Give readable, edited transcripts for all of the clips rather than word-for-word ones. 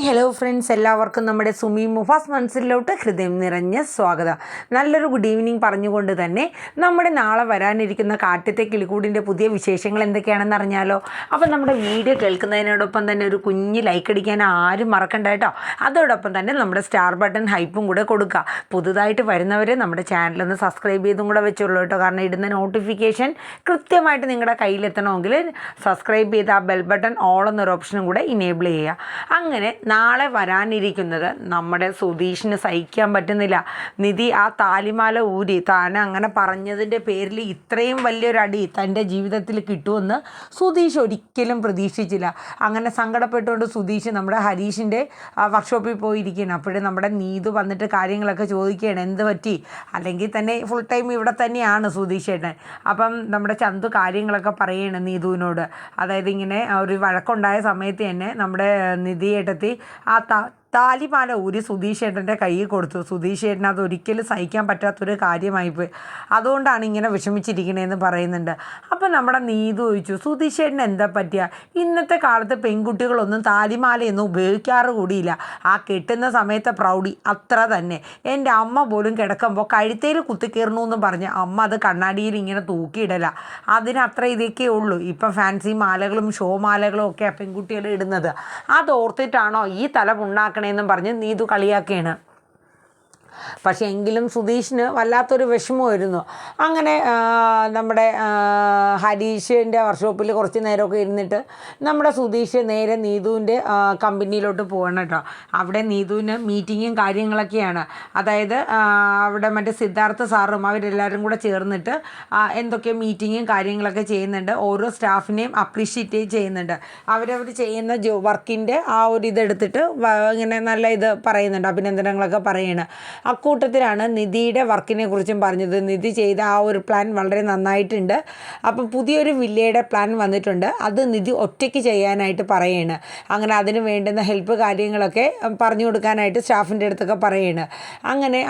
Hello friends, എല്ലാവർക്കും നമ്മുടെ സുമി മുഫാസ് മനസ്സിലോട്ട് ഹൃദയം നിറഞ്ഞ സ്വാഗതം. നല്ലൊരു ഗുഡ് ഈവനിങ് പറഞ്ഞുകൊണ്ട് തന്നെ നമ്മുടെ നാളെ വരാനിരിക്കുന്ന കാറ്റത്തെ കിളിക്കൂടിൻ്റെ പുതിയ വിശേഷങ്ങൾ എന്തൊക്കെയാണെന്ന് അറിഞ്ഞാലോ. അപ്പം നമ്മുടെ വീഡിയോ കേൾക്കുന്നതിനോടൊപ്പം തന്നെ ഒരു കുഞ്ഞ് ലൈക്ക് അടിക്കാൻ ആരും മറക്കണ്ട കേട്ടോ. അതോടൊപ്പം തന്നെ നമ്മുടെ സ്റ്റാർ ബട്ടൺ ഹൈപ്പും കൂടെ കൊടുക്കുക. പുതുതായിട്ട് വരുന്നവർ നമ്മുടെ ചാനലൊന്ന് സബ്സ്ക്രൈബ് ചെയ്തും കൂടെ വെച്ചോളൂ കേട്ടോ. കാരണം ഇടുന്ന നോട്ടിഫിക്കേഷൻ കൃത്യമായിട്ട് നിങ്ങളുടെ കയ്യിലെത്തണമെങ്കിൽ സബ്സ്ക്രൈബ് ചെയ്ത് ആ ബെൽ ബട്ടൺ ഓൾ എന്നൊരു ഓപ്ഷനും കൂടെ ഇനേബിൾ ചെയ്യുക. അങ്ങനെ നാളെ വരാനിരിക്കുന്നത് നമ്മുടെ സുധീഷിന് സഹിക്കാൻ പറ്റുന്നില്ല. നിധി ആ താലിമാല ഊരി താൻ അങ്ങനെ പറഞ്ഞതിൻ്റെ പേരിൽ ഇത്രയും വലിയൊരു അടി തൻ്റെ ജീവിതത്തിൽ കിട്ടുമെന്ന് സുധീഷ് ഒരിക്കലും പ്രതീക്ഷിച്ചില്ല. അങ്ങനെ സങ്കടപ്പെട്ടുകൊണ്ട് സുധീഷ് നമ്മുടെ ഹരീഷിൻ്റെ വർക്ക്ഷോപ്പിൽ പോയിരിക്കുകയാണ്. അപ്പോഴും നമ്മുടെ നീതു വന്നിട്ട് കാര്യങ്ങളൊക്കെ ചോദിക്കുകയാണ്, എന്ത് പറ്റി? അല്ലെങ്കിൽ തന്നെ ഫുൾ ടൈം ഇവിടെ തന്നെയാണ് സുധീഷ് ചേട്ടൻ. അപ്പം നമ്മുടെ ചന്തു കാര്യങ്ങളൊക്കെ പറയുകയാണ് നീതുവിനോട്. അതായത് ഇങ്ങനെ ഒരു വഴക്കുണ്ടായ സമയത്ത് തന്നെ നമ്മുടെ നിധിയേട്ടത്തി ആ താലിമാല ഊരി സുധീഷ് ചേട്ടൻ്റെ കയ്യിൽ കൊടുത്തു. സുധീഷ് ചേട്ടൻ അതൊരിക്കലും സഹിക്കാൻ പറ്റാത്തൊരു കാര്യമായിപ്പോയി. അതുകൊണ്ടാണ് ഇങ്ങനെ വിഷമിച്ചിരിക്കണേന്ന് പറയുന്നുണ്ട്. അപ്പം നമ്മുടെ നീതു ചോദിച്ചു, സുധീഷ് ചേട്ടന് എന്താ പറ്റുക? ഇന്നത്തെ കാലത്ത് പെൺകുട്ടികളൊന്നും താലിമാലയൊന്നും ഉപയോഗിക്കാറ് കൂടിയില്ല. ആ കെട്ടുന്ന സമയത്തെ പ്രൗഢി അത്ര തന്നെ. എൻ്റെ അമ്മ പോലും കിടക്കുമ്പോൾ കഴുത്തേൽ കുത്തിക്കീറണമെന്ന് പറഞ്ഞ് അമ്മ അത് കണ്ണാടിയിൽ ഇങ്ങനെ തൂക്കിയിടല. അതിനത്ര ഇതൊക്കെ ഉള്ളൂ. ഇപ്പം ഫാൻസി മാലകളും ഷോ മാലകളും ഒക്കെ പെൺകുട്ടികൾ ഇടുന്നത്. അതോർത്തിട്ടാണോ ഈ തല പുണ്ണാക്കണേന്നും പറഞ്ഞ് നീതു കളിയാക്കുകയാണ്. പക്ഷേ എങ്കിലും സുധീഷിന് വല്ലാത്തൊരു വിഷമമായിരുന്നു. അങ്ങനെ നമ്മുടെ ഹരീഷിൻ്റെ വർക്ക്ഷോപ്പിൽ കുറച്ച് നേരമൊക്കെ ഇരുന്നിട്ട് നമ്മുടെ സുധീഷ് നേരെ നീതുവിൻ്റെ കമ്പനിയിലോട്ട് പോകണം കേട്ടോ. അവിടെ നീതുവിന് മീറ്റിങ്ങും കാര്യങ്ങളൊക്കെയാണ്. അതായത് അവിടെ മറ്റേ സിദ്ധാർത്ഥ സാറും അവരെല്ലാവരും കൂടെ ചേർന്നിട്ട് എന്തൊക്കെയോ മീറ്റിങ്ങും കാര്യങ്ങളൊക്കെ ചെയ്യുന്നുണ്ട്. ഓരോ സ്റ്റാഫിനെയും അപ്രീഷിയേറ്റ് ചെയ്യുന്നുണ്ട്. അവരവർ ചെയ്യുന്ന വർക്കിൻ്റെ ആ ഒരു ഇതെടുത്തിട്ട് ഇങ്ങനെ നല്ല ഇത് പറയുന്നുണ്ട്, അഭിനന്ദനങ്ങളൊക്കെ പറയണം. അക്കൂട്ടത്തിലാണ് നിധിയുടെ വർക്കിനെ കുറിച്ചും പറഞ്ഞത്. നിധി ചെയ്ത ആ ഒരു പ്ലാൻ വളരെ നന്നായിട്ടുണ്ട്. അപ്പം പുതിയൊരു വില്ലയുടെ പ്ലാൻ വന്നിട്ടുണ്ട്. അത് നിധി ഒറ്റയ്ക്ക് ചെയ്യാനായിട്ട് പറയാണ്. അങ്ങനെ അതിന് വേണ്ടുന്ന ഹെൽപ്പ് കാര്യങ്ങളൊക്കെ പറഞ്ഞു കൊടുക്കാനായിട്ട് സ്റ്റാഫിൻ്റെ അടുത്തൊക്കെ പറയാണ്. അങ്ങനെ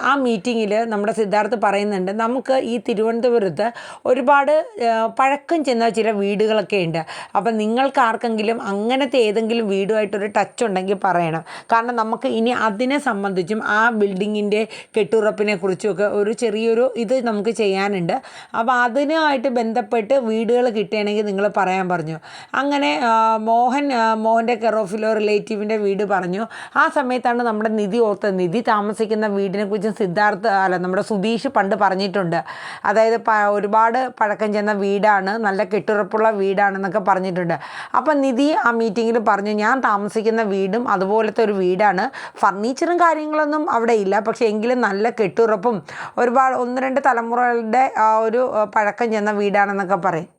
ആ മീറ്റിങ്ങിൽ നമ്മുടെ സിദ്ധാർത്ഥ് പറയുന്നുണ്ട്, നമുക്ക് ഈ തിരുവനന്തപുരത്ത് ഒരുപാട് പഴക്കം ചെന്ന ചില വീടുകളൊക്കെ ഉണ്ട്. അപ്പം നിങ്ങൾക്ക് ആർക്കെങ്കിലും അങ്ങനത്തെ ഏതെങ്കിലും വീടുമായിട്ടൊരു ടച്ച് ഉണ്ടെങ്കിൽ പറയണം. കാരണം നമുക്ക് ഇനി അതിനെ സംബന്ധിച്ചും ആ ബിൽഡിങ്ങിൻ്റെ കെട്ടുറപ്പിനെ കുറിച്ചുമൊക്കെ ഒരു ചെറിയൊരു ഇത് നമുക്ക് ചെയ്യാനുണ്ട്. അപ്പോൾ അതിനുമായിട്ട് ബന്ധപ്പെട്ട് വീടുകൾ കിട്ടുകയാണെങ്കിൽ നിങ്ങൾ പറയാൻ പറഞ്ഞു. അങ്ങനെ മോഹൻ്റെ കെറോഫിലോ റിലേറ്റീവിൻ്റെ വീട് പറഞ്ഞു. ആ സമയത്താണ് നമ്മുടെ നിധി ഓർത്തത്. നിധി താമസിക്കുന്ന വീടിനെ കുറിച്ച് നമ്മുടെ സുധീഷ് പണ്ട് പറഞ്ഞിട്ടുണ്ട്. അതായത് ഒരുപാട് പഴക്കം ചെന്ന വീടാണ്, നല്ല കെട്ടുറപ്പുള്ള വീടാണെന്നൊക്കെ പറഞ്ഞിട്ടുണ്ട്. അപ്പം നിധി ആ മീറ്റിങ്ങിൽ പറഞ്ഞു, ഞാൻ താമസിക്കുന്ന വീടും അതുപോലത്തെ ഒരു വീടാണ്. ഫർണിച്ചറും കാര്യങ്ങളൊന്നും അവിടെ ഇല്ല, പക്ഷേ എങ്കിലും നല്ല കെട്ടുറപ്പും ഒരുപാട് 1-2 തലമുറകളുടെ ആ ഒരു പഴക്കം ചെന്ന വീടാണെന്നൊക്കെ പറയും.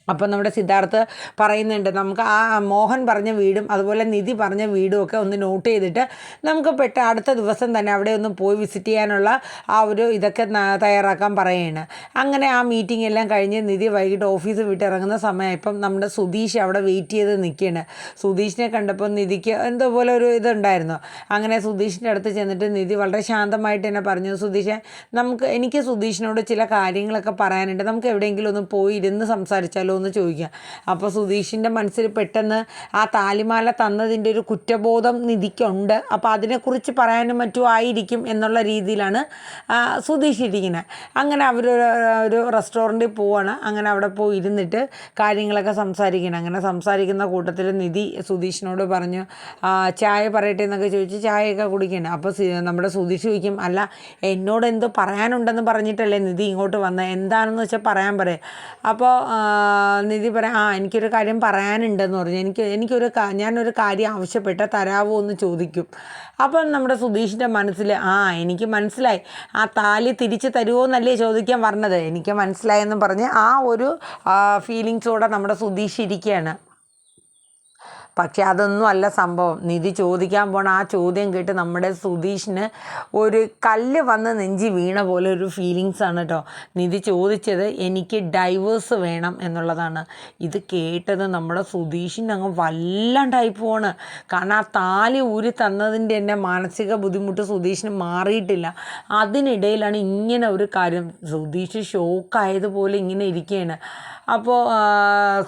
അപ്പം നമ്മുടെ സിദ്ധാർത്ഥ് പറയുന്നുണ്ട്, നമുക്ക് ആ മോഹൻ പറഞ്ഞ വീടും അതുപോലെ നിധി പറഞ്ഞ വീടും ഒക്കെ ഒന്ന് നോട്ട് ചെയ്തിട്ട് നമുക്ക് അടുത്ത ദിവസം തന്നെ അവിടെ ഒന്ന് പോയി വിസിറ്റ് ചെയ്യാനുള്ള ആ ഒരു ഇതൊക്കെ തയ്യാറാക്കാൻ പറയുകയാണ്. അങ്ങനെ ആ മീറ്റിംഗ് എല്ലാം കഴിഞ്ഞ് നിധി വൈകിട്ട് ഓഫീസ് വിട്ടിറങ്ങുന്ന സമയം ഇപ്പം നമ്മുടെ സുധീഷ് അവിടെ വെയിറ്റ് ചെയ്ത് നിൽക്കുകയാണ്. സുധീഷിനെ കണ്ടപ്പോൾ നിധിക്ക് എന്തോ പോലെ ഒരു ഇതുണ്ടായിരുന്നു. അങ്ങനെ സുധീഷിൻ്റെ അടുത്ത് ചെന്നിട്ട് നിധി വളരെ ശാന്തമായിട്ട് തന്നെ പറഞ്ഞു, സുധീഷ്, എനിക്ക് സുധീഷിനോട് ചില കാര്യങ്ങളൊക്കെ പറയാനുണ്ട്, നമുക്ക് എവിടെയെങ്കിലും ഒന്ന് പോയി ഇരുന്ന് സംസാരിച്ചാലോ എന്ന് ചോദിക്കുക. അപ്പോൾ സുധീഷിൻ്റെ മനസ്സിൽ പെട്ടെന്ന് ആ താലിമാല തന്നതിൻ്റെ ഒരു കുറ്റബോധം നിധിക്കുണ്ട്. അപ്പോൾ അതിനെക്കുറിച്ച് പറയാനും മറ്റും ആയിരിക്കും എന്നുള്ള രീതിയിലാണ് സുധീഷ് ഇരിക്കുന്നത്. അങ്ങനെ ഒരു റെസ്റ്റോറൻറ്റിൽ പോവാണ്. അങ്ങനെ അവിടെ പോയി ഇരുന്നിട്ട് കാര്യങ്ങളൊക്കെ സംസാരിക്കണം. അങ്ങനെ സംസാരിക്കുന്ന കൂട്ടത്തിൽ നിധി സുധീഷിനോട് പറഞ്ഞു, ചായ പറയട്ടെ എന്നൊക്കെ ചോദിച്ച് ചായയൊക്കെ കുടിക്കണം. അപ്പോൾ നമ്മുടെ സുധീഷ് ചോദിക്കും, അല്ല എന്നോട് എന്തോ പറയാനുണ്ടെന്ന് പറഞ്ഞിട്ടല്ലേ നിധി ഇങ്ങോട്ട് വന്നത്, എന്താണെന്ന് വെച്ചാൽ പറയാൻ പറയും. അപ്പോൾ നിധി പറയാം, എനിക്കൊരു കാര്യം പറയാനുണ്ടെന്ന് പറഞ്ഞു. ഞാനൊരു കാര്യം ആവശ്യപ്പെട്ടാൽ തരാവോ എന്ന് ചോദിക്കും. അപ്പം നമ്മുടെ സുധീഷിൻ്റെ മനസ്സിൽ എനിക്ക് മനസ്സിലായി, ആ താലി തിരിച്ച് തരുമോ എന്നല്ലേ ചോദിക്കാൻ പറഞ്ഞത്, എനിക്ക് മനസ്സിലായെന്ന് പറഞ്ഞ് ആ ഒരു ഫീലിങ്സോടെ നമ്മുടെ സുധീഷ് ഇരിക്കുകയാണ്. പക്ഷെ അതൊന്നും അല്ല സംഭവം. നിധി ചോദിക്കാൻ പോണ ആ ചോദ്യം കേട്ട് നമ്മുടെ സുധീഷിന് ഒരു കല്ല് വന്ന് നെഞ്ചി വീണ പോലെ ഒരു ഫീലിങ്സാണ് കേട്ടോ. നിധി ചോദിച്ചത് എനിക്ക് ഡൈവേഴ്സ് വേണം എന്നുള്ളതാണ്. ഇത് കേട്ടത് നമ്മുടെ സുധീഷിന് അങ്ങ് വല്ലാണ്ടായി പോവാണ്. കാരണം ആ താലി ഊരി തന്നതിൻ്റെ തന്നെ മാനസിക ബുദ്ധിമുട്ട് സുധീഷിന് മാറിയിട്ടില്ല. അതിനിടയിലാണ് ഇങ്ങനെ ഒരു കാര്യം. സുധീഷ് ഷോക്കായതുപോലെ ഇങ്ങനെ ഇരിക്കുകയാണ്. അപ്പോൾ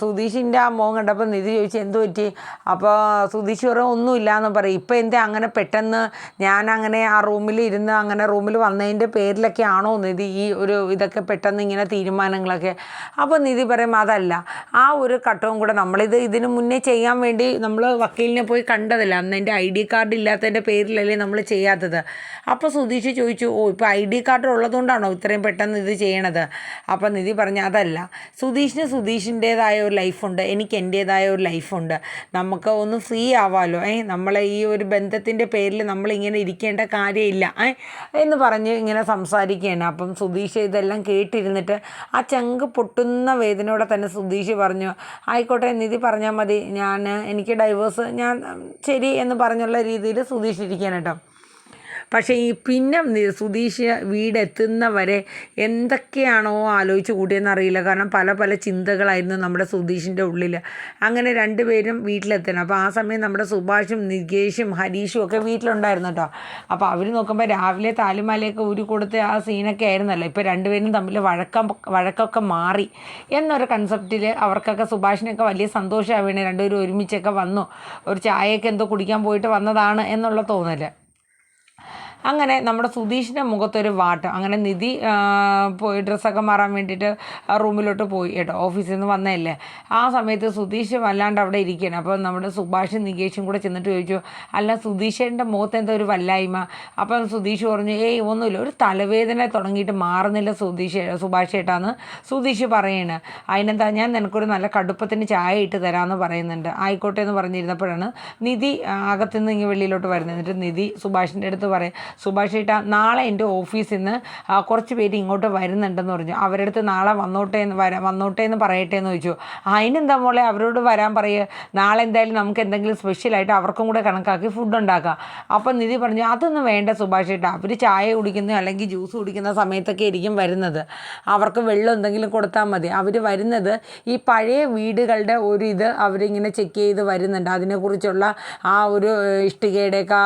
സുധീഷിൻ്റെ ആ മോൻ കണ്ടപ്പോൾ നിധി ചോദിച്ചു എന്ത് പറ്റി? അപ്പോൾ സുധീഷ് പറയും ഒന്നുമില്ല എന്ന് പറയും. ഇപ്പം എന്താ അങ്ങനെ പെട്ടെന്ന് ഞാനങ്ങനെ ആ റൂമിൽ ഇരുന്ന് അങ്ങനെ റൂമിൽ വന്നതിൻ്റെ പേരിലൊക്കെ ആണോ നിധി ഈ ഒരു ഇതൊക്കെ പെട്ടെന്ന് ഇങ്ങനെ തീരുമാനങ്ങളൊക്കെ? അപ്പോൾ നിധി പറയും അതല്ല, ആ ഒരു ഘട്ടവും കൂടെ ഇതിനു മുന്നേ ചെയ്യാൻ വേണ്ടി നമ്മൾ വക്കീലിനെ പോയി കണ്ടതല്ല, അന്ന് എൻ്റെ ID കാർഡ് ഇല്ലാത്തതിൻ്റെ പേരിലല്ലേ നമ്മൾ ചെയ്യാത്തത്. അപ്പോൾ സുധീഷ് ചോദിച്ചു ഇപ്പോൾ ID കാർഡ് ഉള്ളതുകൊണ്ടാണോ ഇത്രയും പെട്ടെന്ന് ഇത് ചെയ്യണത്? അപ്പം നിധി പറഞ്ഞു അതല്ല, സുധീഷിന് സുധീഷിൻ്റേതായ ഒരു ലൈഫുണ്ട്, എനിക്ക് എൻ്റേതായ ഒരു ലൈഫുണ്ട്, നമുക്ക് ഒന്ന് ഫ്രീ ആവാമല്ലോ, നമ്മളെ ഈ ഒരു ബന്ധത്തിൻ്റെ പേരിൽ നമ്മളിങ്ങനെ ഇരിക്കേണ്ട കാര്യമില്ല എന്ന് പറഞ്ഞ് ഇങ്ങനെ സംസാരിക്കുകയാണ്. അപ്പം സുധീഷ് ഇതെല്ലാം കേട്ടിരുന്നിട്ട് ആ ചങ്ക് പൊട്ടുന്ന വേദനയോടെ തന്നെ സുധീഷ് പറഞ്ഞു ആയിക്കോട്ടെ നിധി പറഞ്ഞാൽ മതി, എനിക്ക് ഡൈവേഴ്സ് ഞാൻ ശരി എന്ന് പറഞ്ഞുള്ള രീതിയിൽ സുധീഷ് ഇരിക്കാൻ കേട്ടോ. പക്ഷേ പിന്നെ സുധീഷ് വീടെത്തുന്നവരെ എന്തൊക്കെയാണോ ആലോചിച്ച് കൂട്ടിയെന്നറിയില്ല. കാരണം പല ചിന്തകളായിരുന്നു നമ്മുടെ സുധീഷിൻ്റെ ഉള്ളിൽ. അങ്ങനെ രണ്ടുപേരും വീട്ടിലെത്തണം. അപ്പോൾ ആ സമയം നമ്മുടെ സുഭാഷും നികേഷും ഹരീഷും ഒക്കെ വീട്ടിലുണ്ടായിരുന്നു കേട്ടോ. അപ്പോൾ അവർ നോക്കുമ്പോൾ രാവിലെ താലിമാലയൊക്കെ ഊരി കൊടുത്ത് ആ സീനൊക്കെ ആയിരുന്നല്ലോ. ഇപ്പോൾ രണ്ടുപേരും തമ്മിൽ വഴക്കൊക്കെ മാറി എന്നൊരു കൺസെപ്റ്റിൽ അവർക്കൊക്കെ സുഭാഷിനൊക്കെ വലിയ സന്തോഷമാവുകയാണ്. രണ്ടുപേരും ഒരുമിച്ചൊക്കെ വന്നു, ഒരു ചായയൊക്കെ എന്തോ കുടിക്കാൻ പോയിട്ട് വന്നതാണ് എന്നുള്ള തോന്നൽ. അങ്ങനെ നമ്മുടെ സുധീഷിൻ്റെ മുഖത്തൊരു വാട്ടം. അങ്ങനെ നിധി പോയി ഡ്രസ്സൊക്കെ മാറാൻ വേണ്ടിയിട്ട് റൂമിലോട്ട് പോയി കേട്ടോ, ഓഫീസിൽ നിന്ന് വന്നതല്ലേ. ആ സമയത്ത് സുധീഷ് വല്ലാണ്ട് അവിടെ ഇരിക്കുകയാണ്. അപ്പോൾ നമ്മുടെ സുഭാഷും നികേഷും കൂടെ ചെന്നിട്ട് ചോദിച്ചു അല്ല സുധീഷിൻ്റെ മുഖത്ത് എന്തോ ഒരു വല്ലായ്മ? അപ്പം സുധീഷ് പറഞ്ഞു ഒന്നുമില്ല, ഒരു തലവേദന തുടങ്ങിയിട്ട് മാറുന്നില്ല സുഭാഷ് ഏട്ടാന്ന് സുധീഷ് പറയാണ്. അതിനെന്താ ഞാൻ നിനക്കൊരു നല്ല കടുപ്പത്തിന് ചായ ഇട്ട് തരാമെന്ന് പറയുന്നുണ്ട്. ആയിക്കോട്ടെ എന്ന് പറഞ്ഞിരുന്നപ്പോഴാണ് നിധി അകത്തുനിന്ന് ഇങ്ങനെ വെളിയിലോട്ട് വരുന്നത്. എന്നിട്ട് നിധി സുഭാഷിൻ്റെ അടുത്ത് പറയും സുഭാഷ് ഏട്ടാ നാളെ എൻ്റെ ഓഫീസിൽ നിന്ന് കുറച്ച് പേര് ഇങ്ങോട്ട് വരുന്നുണ്ടെന്ന് പറഞ്ഞു, അവരുടെ അടുത്ത് നാളെ വന്നോട്ടെ എന്ന് പറയട്ടെ എന്ന് ചോദിച്ചു. അതിനെന്താ മോളെ അവരോട് വരാൻ പറയുക, നാളെ എന്തായാലും നമുക്ക് എന്തെങ്കിലും സ്പെഷ്യലായിട്ട് അവർക്കും കൂടെ കണക്കാക്കി ഫുഡ് ഉണ്ടാക്കാം. അപ്പം നിധി പറഞ്ഞു അതൊന്നും വേണ്ട സുഭാഷ് ഏട്ടാ, അവർ ചായ കുടിക്കുന്ന അല്ലെങ്കിൽ ജ്യൂസ് കുടിക്കുന്ന സമയത്തൊക്കെ ആയിരിക്കും വരുന്നത്, അവർക്ക് വെള്ളം എന്തെങ്കിലും കൊടുത്താൽ മതി. അവർ വരുന്നത് ഈ പഴയ വീടുകളുടെ ഒരു ഇത് അവരിങ്ങനെ ചെക്ക് ചെയ്ത് വരുന്നുണ്ട്, അതിനെക്കുറിച്ചുള്ള ആ ഒരു ഇഷ്ടികയുടെയൊക്കെ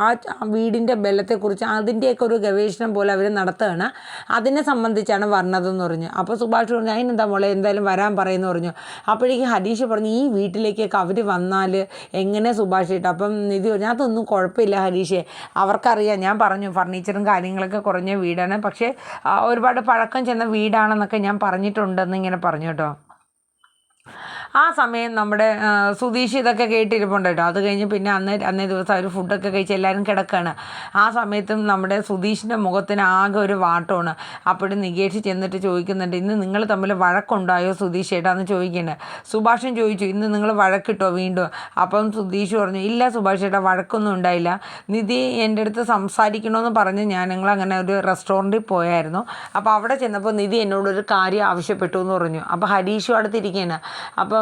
ആ വീടിൻ്റെ ബലത്തെക്കുറിച്ച് അതിൻ്റെയൊക്കെ ഒരു ഗവേഷണം പോലെ അവർ നടത്തുകയാണ്, അതിനെ സംബന്ധിച്ചാണ് വരണതെന്ന് പറഞ്ഞു. അപ്പോൾ സുഭാഷ് പറഞ്ഞു അതിനെന്താ മോളെ എന്തായാലും വരാൻ പറയുമെന്ന് പറഞ്ഞു. അപ്പോഴേക്കും ഹരീഷ് പറഞ്ഞു ഈ വീട്ടിലേക്കൊക്കെ അവർ വന്നാൽ എങ്ങനെ സുഭാഷ് ഇട്ട്? അപ്പം നിധി പറഞ്ഞു അതൊന്നും കുഴപ്പമില്ല ഹരീഷേ, അവർക്കറിയാം, ഞാൻ പറഞ്ഞു ഫർണിച്ചറും കാര്യങ്ങളൊക്കെ കുറഞ്ഞ വീടാണ്, പക്ഷേ ഒരുപാട് പഴക്കം ചെന്ന വീടാണെന്നൊക്കെ ഞാൻ പറഞ്ഞിട്ടുണ്ടെന്ന് ഇങ്ങനെ പറഞ്ഞു കേട്ടോ. ആ സമയം നമ്മുടെ സുധീഷ് ഇതൊക്കെ കേട്ടിരിപ്പുണ്ട് കേട്ടോ. അത് കഴിഞ്ഞ് പിന്നെ അന്നേ ദിവസം അവർ ഫുഡൊക്കെ കഴിച്ച് എല്ലാവരും കിടക്കുകയാണ്. ആ സമയത്തും നമ്മുടെ സുധീഷിൻ്റെ മുഖത്തിന് ആകെ ഒരു വാട്ടമാണ്. അപ്പോഴും നികേഷ് ചെന്നിട്ട് ചോദിക്കുന്നുണ്ട് ഇന്ന് നിങ്ങൾ തമ്മിൽ വഴക്കുണ്ടായോ സുധീഷ് ഏട്ടാന്ന് ചോദിക്കുന്നുണ്ട്. സുഭാഷൻ ചോദിച്ചു ഇന്ന് നിങ്ങൾ വഴക്കിട്ടോ വീണ്ടും? അപ്പം സുധീഷ് പറഞ്ഞു ഇല്ല സുഭാഷ് ഏട്ടാ വഴക്കൊന്നും ഉണ്ടായില്ല, നിധി എൻ്റെ അടുത്ത് സംസാരിക്കണമെന്ന് പറഞ്ഞ് ഞങ്ങളങ്ങനെ ഒരു റെസ്റ്റോറൻറ്റിൽ പോയായിരുന്നു. അപ്പോൾ അവിടെ ചെന്നപ്പോൾ നിധി എന്നോടൊരു കാര്യം ആവശ്യപ്പെട്ടു എന്ന് പറഞ്ഞു. അപ്പോൾ ഹരീഷും അടുത്തിരിക്കുകയാണ്. അപ്പം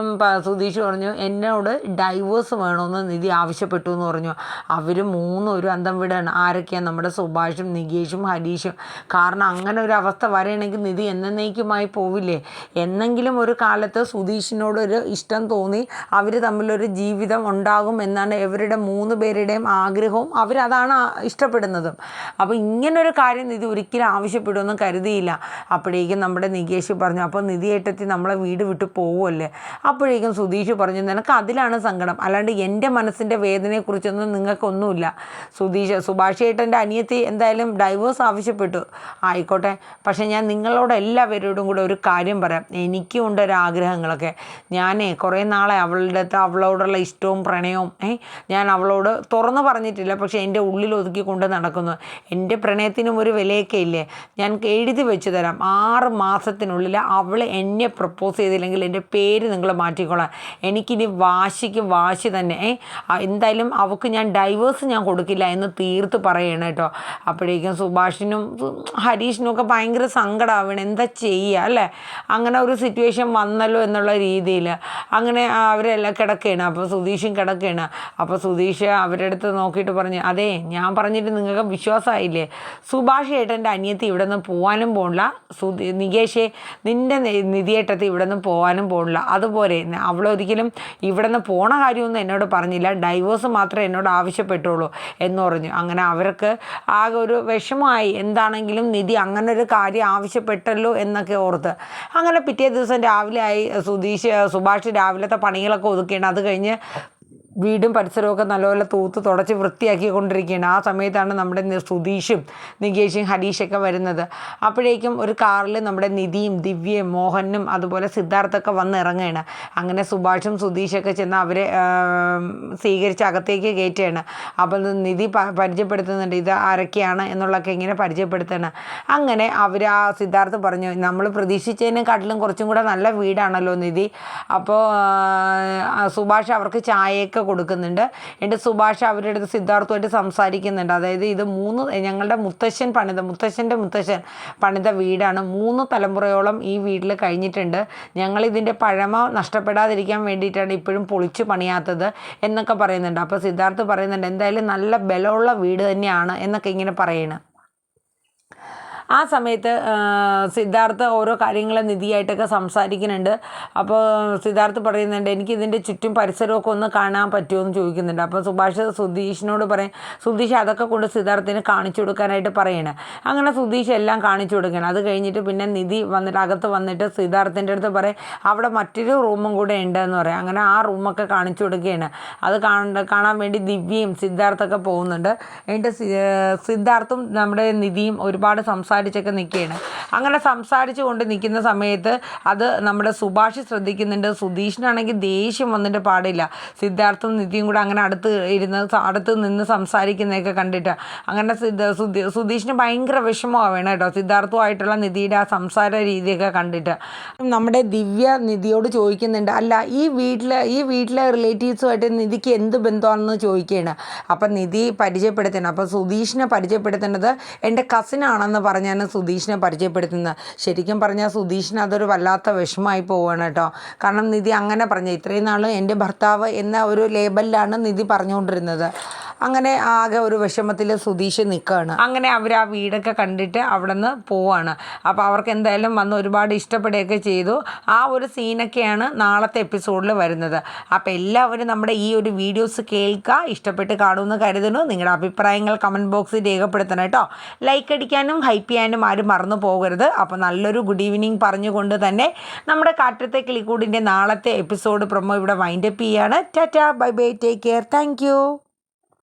സുധീഷ് പറഞ്ഞു എന്നോട് ഡൈവേഴ്സ് വേണമെന്ന് നിധി ആവശ്യപ്പെട്ടു എന്ന് പറഞ്ഞു. അവർ മൂന്നും ഒരു അന്തം വിടാണ്. ആരൊക്കെയാണ്? നമ്മുടെ സുഭാഷും നികേഷും ഹരീഷും. കാരണം അങ്ങനെ ഒരു അവസ്ഥ വരണമെങ്കിൽ നിധി എന്നേക്കുമായി പോവില്ലേ? എന്നെങ്കിലും ഒരു കാലത്ത് സുധീഷിനോടൊരു ഇഷ്ടം തോന്നി അവർ തമ്മിലൊരു ജീവിതം ഉണ്ടാകും എന്നാണ് ഇവരുടെ 3 പേരുടെയും ആഗ്രഹവും, അവരതാണ് ഇഷ്ടപ്പെടുന്നതും. അപ്പോൾ ഇങ്ങനൊരു കാര്യം നിധി ഒരിക്കലും ആവശ്യപ്പെടുമെന്ന് കരുതിയില്ല. അപ്പോഴേക്കും നമ്മുടെ നികേഷ് പറഞ്ഞു അപ്പോൾ നിധി ഏട്ടത്തി നമ്മളെ വീട് വിട്ട് പോവുമല്ലേ? അപ്പോഴേക്കും സുധീഷ് പറഞ്ഞു നിനക്ക് അതിലാണ് സങ്കടം, അല്ലാണ്ട് എൻ്റെ മനസ്സിൻ്റെ വേദനയെക്കുറിച്ചൊന്നും നിങ്ങൾക്കൊന്നുമില്ല. സുഭാഷ് ഏട്ടൻ്റെ അനിയത്തി എന്തായാലും ഡൈവേഴ്സ് ആവശ്യപ്പെട്ടു, ആയിക്കോട്ടെ, പക്ഷേ ഞാൻ നിങ്ങളോട് എല്ലാവരോടും കൂടെ ഒരു കാര്യം പറയാം, എനിക്കും ഉണ്ട് ഒരാഗ്രഹങ്ങളൊക്കെ. ഞാനേ കുറേ നാളെ അവളോടുള്ള ഇഷ്ടവും പ്രണയവും ഞാൻ അവളോട് തുറന്നു പറഞ്ഞിട്ടില്ല, പക്ഷേ എൻ്റെ ഉള്ളിൽ ഒതുക്കി കൊണ്ട് നടക്കുന്നു. എൻ്റെ പ്രണയത്തിനും ഒരു വിലയൊക്കെ ഇല്ലേ? ഞാൻ എഴുതി വെച്ച് തരാം, 6 മാസത്തിനുള്ളിൽ അവൾ എന്നെ പ്രപ്പോസ് ചെയ്തില്ലെങ്കിൽ എൻ്റെ പേര് നിങ്ങൾ മാറ്റിക്കോളാം. എനിക്കിനി വാശി തന്നെ എന്തായാലും അവൾക്ക് ഞാൻ ഡൈവേഴ്സ് ഞാൻ കൊടുക്കില്ല എന്ന് തീർത്ത് പറയണം കേട്ടോ. അപ്പോഴേക്കും സുഭാഷിനും ഹരീഷിനും ഒക്കെ ഭയങ്കര സങ്കടമാവണം, എന്താ ചെയ്യുക അല്ലേ? അങ്ങനെ ഒരു സിറ്റുവേഷൻ വന്നല്ലോ എന്നുള്ള രീതിയിൽ അങ്ങനെ അവരെല്ലാം കിടക്കുകയാണ്. അപ്പോൾ സുധീഷും കിടക്കുകയാണ്. അപ്പോൾ സുധീഷ് അവരുടെ അടുത്ത് നോക്കിയിട്ട് പറഞ്ഞു അതെ ഞാൻ പറഞ്ഞിട്ട് നിങ്ങൾക്ക് വിശ്വാസമായില്ലേ? സുഭാഷ് ഏട്ടൻ്റെ അനിയത്തി ഇവിടെ നിന്ന് പോകാനും പോകണില്ല, നികേഷേ നിൻ്റെ നിധിയേട്ടത്തി ഇവിടെ നിന്ന് പോകാനും പോകണില്ല, അതുപോലെ പോരെ, അവളൊരിക്കലും ഇവിടെ നിന്ന് പോണ കാര്യമൊന്നും എന്നോട് പറഞ്ഞില്ല, ഡൈവോഴ്സ് മാത്രമേ എന്നോട് ആവശ്യപ്പെട്ടുള്ളൂ എന്ന് പറഞ്ഞു. അങ്ങനെ അവർക്ക് ആകെ ഒരു വിഷമമായി. എന്താണെങ്കിലും നിധി അങ്ങനെ ഒരു കാര്യം ആവശ്യപ്പെട്ടല്ലോ എന്നൊക്കെ ഓർത്ത്. അങ്ങനെ പിറ്റേ ദിവസം രാവിലെ ആയി. സുഭാഷ് രാവിലത്തെ പണികളൊക്കെ ഒതുക്കിയാണ്. അത് കഴിഞ്ഞ് വീടും പരിസരമൊക്കെ നല്ലപോലെ തൂത്ത് തുടച്ച് വൃത്തിയാക്കിക്കൊണ്ടിരിക്കുകയാണ്. ആ സമയത്താണ് നമ്മുടെ സുധീഷും നികേഷും ഹരീഷൊക്കെ വരുന്നത്. അപ്പോഴേക്കും ഒരു കാറിൽ നമ്മുടെ നിധിയും ദിവ്യയും മോഹനും അതുപോലെ സിദ്ധാർത്ഥൊക്കെ വന്ന് ഇറങ്ങുകയാണ്. അങ്ങനെ സുഭാഷും സുധീഷൊക്കെ ചെന്ന് അവരെ സ്വീകരിച്ച് അകത്തേക്ക് കയറ്റുകയാണ്. അപ്പോൾ നിധി പരിചയപ്പെടുത്തുന്നുണ്ട് ഇത് ആരൊക്കെയാണ് എന്നുള്ളതൊക്കെ ഇങ്ങനെ പരിചയപ്പെടുത്തുകയാണ്. അങ്ങനെ അവർ ആ സിദ്ധാർത്ഥ് പറഞ്ഞു, നമ്മൾ പ്രതീക്ഷിച്ചതിനെക്കാട്ടിലും കുറച്ചും കൂടെ നല്ല വീടാണല്ലോ നിധി. അപ്പോൾ സുഭാഷ് അവർക്ക് ചായയൊക്കെ കൊടുക്കുന്നുണ്ട്. എന്നിട്ട് സുഭാഷ് അവരുടെ അടുത്ത് സിദ്ധാർത്ഥുമായിട്ട് സംസാരിക്കുന്നുണ്ട്. അതായത് ഇത് ഞങ്ങളുടെ മുത്തശ്ശൻ്റെ മുത്തശ്ശൻ പണിത വീടാണ്. 3 തലമുറയോളം ഈ വീട്ടിൽ കഴിഞ്ഞിട്ടുണ്ട്. ഞങ്ങളിതിൻ്റെ പഴമ നഷ്ടപ്പെടാതിരിക്കാൻ വേണ്ടിയിട്ടാണ് ഇപ്പോഴും പൊളിച്ചു പണിയാത്തത് എന്നൊക്കെ പറയുന്നുണ്ട്. അപ്പോൾ സിദ്ധാർത്ഥ് പറയുന്നുണ്ട് എന്തായാലും നല്ല ബലമുള്ള വീട് തന്നെയാണ് എന്നൊക്കെ ഇങ്ങനെ പറയണം. ആ സമയത്ത് സിദ്ധാർത്ഥ് ഓരോ കാര്യങ്ങൾ നിധിയായിട്ടൊക്കെ സംസാരിക്കുന്നുണ്ട്. അപ്പോൾ സിദ്ധാർത്ഥ് പറയുന്നുണ്ട് എനിക്കിതിൻ്റെ ചുറ്റും പരിസരമൊക്കെ ഒന്ന് കാണാൻ പറ്റുമോ എന്ന് ചോദിക്കുന്നുണ്ട്. അപ്പോൾ സുധീഷിനോട് പറയും. സുധീഷ് അതൊക്കെ കൊണ്ട് സിദ്ധാർത്ഥിന് കാണിച്ചു കൊടുക്കാനായിട്ട് പറയണം. അങ്ങനെ സുധീഷ് എല്ലാം കാണിച്ചു കൊടുക്കണം. അത് കഴിഞ്ഞിട്ട് പിന്നെ നിധി വന്നിട്ട് അകത്ത് വന്നിട്ട് സിദ്ധാർത്ഥിൻ്റെ അടുത്ത് പറയും അവിടെ മറ്റൊരു റൂമും കൂടെ ഉണ്ടെന്ന് പറയാം. അങ്ങനെ ആ റൂമൊക്കെ കാണിച്ചു കൊടുക്കുകയാണ്. അത് കാണാൻ വേണ്ടി ദിവ്യയും സിദ്ധാർത്ഥൊക്കെ പോകുന്നുണ്ട്. എന്നിട്ട് സിദ്ധാർത്ഥും നമ്മുടെ നിധിയും ഒരുപാട് സംസാരിച്ചൊക്കെ നിൽക്കുകയാണ്. അങ്ങനെ സംസാരിച്ചു കൊണ്ട് നിൽക്കുന്ന സമയത്ത് അത് നമ്മുടെ സുഭാഷ് ശ്രദ്ധിക്കുന്നുണ്ട്. സുധീഷിനാണെങ്കിൽ ദേഷ്യം വന്നിട്ട് പാടില്ല. സിദ്ധാർത്ഥും നിധിയും കൂടെ അങ്ങനെ അടുത്ത് നിന്ന് സംസാരിക്കുന്നതൊക്കെ കണ്ടിട്ട് അങ്ങനെ സുധീഷിന് ഭയങ്കര വിഷമമാവേണം കേട്ടോ, സിദ്ധാർത്ഥുമായിട്ടുള്ള നിധിയുടെ ആ സംസാര രീതിയൊക്കെ കണ്ടിട്ട്. നമ്മുടെ ദിവ്യ നിധിയോട് ചോദിക്കുന്നുണ്ട് അല്ല ഈ വീട്ടിലെ റിലേറ്റീവ്സുമായിട്ട് നിധിക്ക് എന്ത് ബന്ധമാണെന്ന് ചോദിക്കുകയാണ്. അപ്പം നിധി പരിചയപ്പെടുത്തണം. അപ്പോൾ സുധീഷിനെ പരിചയപ്പെടുത്തേണ്ടത് എൻ്റെ കസിനാണെന്ന് പറഞ്ഞാണ് സുധീഷിനെ പരിചയപ്പെടുത്തുന്നത്. ശരിക്കും പറഞ്ഞാൽ സുധീഷിന് അതൊരു വല്ലാത്ത വിഷമമായി പോവുകയാണ് കേട്ടോ. കാരണം നിധി അങ്ങനെ പറഞ്ഞു ഇത്രയും നാളും എൻ്റെ ഭർത്താവ് എന്ന ഒരു ലേബലിലാണ് നിധി പറഞ്ഞുകൊണ്ടിരുന്നത്. അങ്ങനെ ആകെ ഒരു വിഷമത്തിൽ സുധീഷ് നിൽക്കുകയാണ്. അങ്ങനെ അവർ ആ വീടൊക്കെ കണ്ടിട്ട് അവിടെ നിന്ന് പോവാണ്. അപ്പോൾ അവർക്ക് എന്തായാലും വന്ന് ഒരുപാട് ഇഷ്ടപ്പെടുകയൊക്കെ ചെയ്തു. ആ ഒരു സീനൊക്കെയാണ് നാളത്തെ എപ്പിസോഡിൽ വരുന്നത്. അപ്പോൾ എല്ലാവരും നമ്മുടെ ഈ ഒരു വീഡിയോസ് കേൾക്കുക, ഇഷ്ടപ്പെട്ട് കാണുമെന്ന് കരുതുന്നു. നിങ്ങളുടെ അഭിപ്രായങ്ങൾ കമൻറ്റ് ബോക്സിൽ രേഖപ്പെടുത്തണം കേട്ടോ. ലൈക്ക് അടിക്കാനും ഹൈപ്പ് ചെയ്യാനും ആരും മറന്നു പോകരുത്. അപ്പോൾ നല്ലൊരു ഗുഡ് ഈവനിങ് പറഞ്ഞുകൊണ്ട് തന്നെ നമ്മുടെ കാറ്റത്തെ കിളിക്കൂടിൻ്റെ നാളത്തെ എപ്പിസോഡ് പ്രൊമോ ഇവിടെ വൈൻഡപ്പ് ചെയ്യാണ്. Tata, bye bye, take care, thank you.